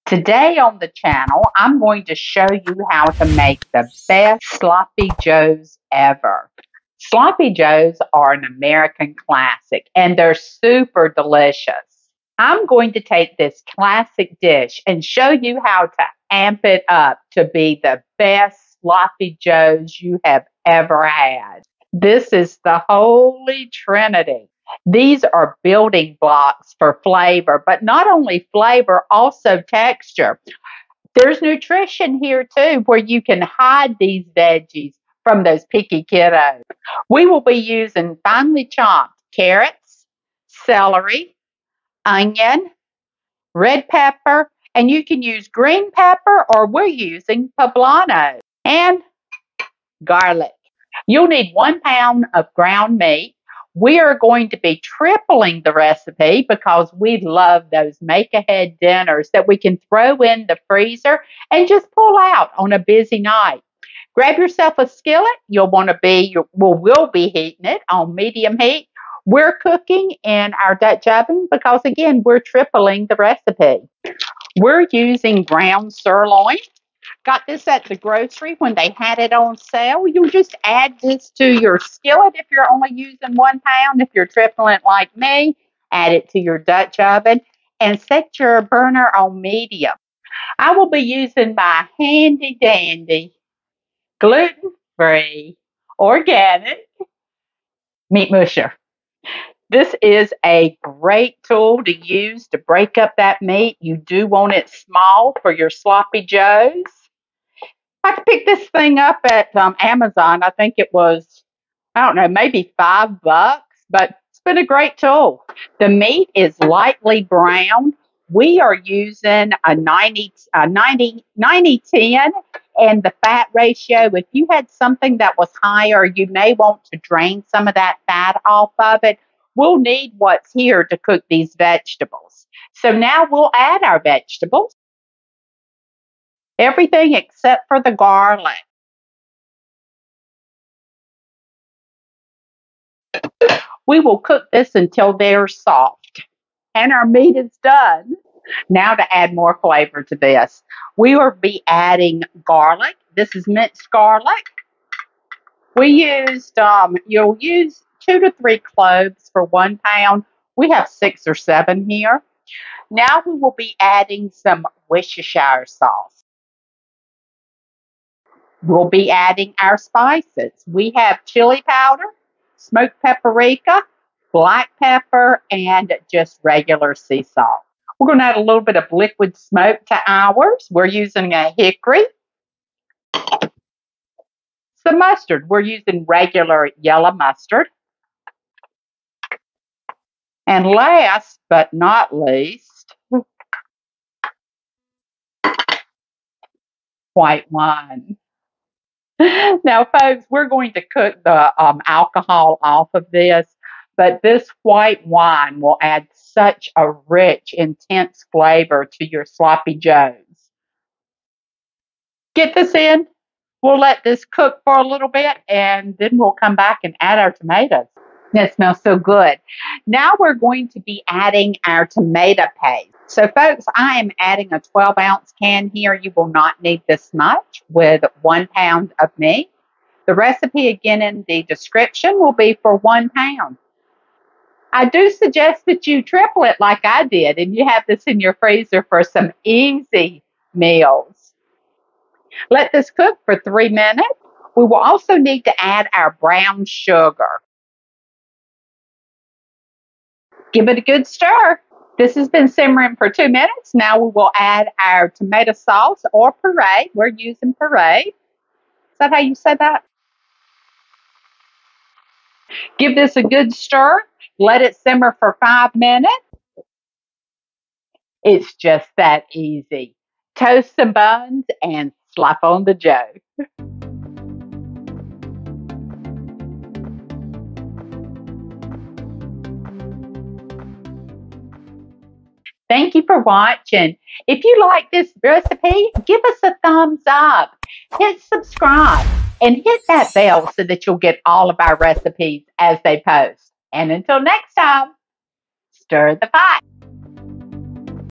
Today on the channel, I'm going to show you how to make the best sloppy joes ever. Sloppy joes are an American classic and they're super delicious. I'm going to take this classic dish and show you how to amp it up to be the best sloppy joes you have ever had. This is the Holy Trinity. These are building blocks for flavor, but not only flavor, also texture. There's nutrition here too, where you can hide these veggies from those picky kiddos. We will be using finely chopped carrots, celery, onion, red pepper, and you can use green pepper, or we're using poblano, and garlic. You'll need 1 pound of ground meat. We are going to be tripling the recipe because we love those make-ahead dinners that we can throw in the freezer and just pull out on a busy night. Grab yourself a skillet. We'll be heating it on medium heat. We're cooking in our Dutch oven because, again, we're tripling the recipe. We're using ground sirloin. Got this at the grocery when they had it on sale. You just add this to your skillet if you're only using 1 pound. If you're tripling like me, add it to your Dutch oven and set your burner on medium. I will be using my handy dandy gluten-free organic meat musher. This is a great tool to use to break up that meat. You do want it small for your sloppy joes. I picked this thing up at Amazon. I think it was, I don't know, maybe $5, but it's been a great tool. The meat is lightly browned. We are using a 90-10, and the fat ratio, if you had something that was higher, you may want to drain some of that fat off of it. We'll need what's here to cook these vegetables. So now we'll add our vegetables. Everything except for the garlic. We will cook this until they're soft. And our meat is done. Now to add more flavor to this, we will be adding garlic. This is minced garlic. You'll use 2 to 3 cloves for 1 pound. We have 6 or 7 here. Now we will be adding some Worcestershire sauce. We'll be adding our spices. We have chili powder, smoked paprika, black pepper, and just regular sea salt. We're going to add a little bit of liquid smoke to ours. We're using a hickory. Some mustard. We're using regular yellow mustard. And last but not least, white wine. Now, folks, we're going to cook the alcohol off of this, but this white wine will add such a rich, intense flavor to your sloppy joes. Get this in. We'll let this cook for a little bit, and then we'll come back and add our tomatoes. That smells so good. Now we're going to be adding our tomato paste. So, folks, I am adding a 12-ounce can here. You will not need this much with 1 pound of meat. The recipe, again, in the description will be for 1 pound. I do suggest that you triple it like I did, and you have this in your freezer for some easy meals. Let this cook for 3 minutes. We will also need to add our brown sugar. Give it a good stir. This has been simmering for 2 minutes. Now we will add our tomato sauce or puree. We're using puree. Is that how you say that? Give this a good stir. Let it simmer for 5 minutes. It's just that easy. Toast some buns and slap on the joe. Thank you for watching. If you like this recipe, give us a thumbs up. Hit subscribe and hit that bell so that you'll get all of our recipes as they post. And until next time, stir the pot.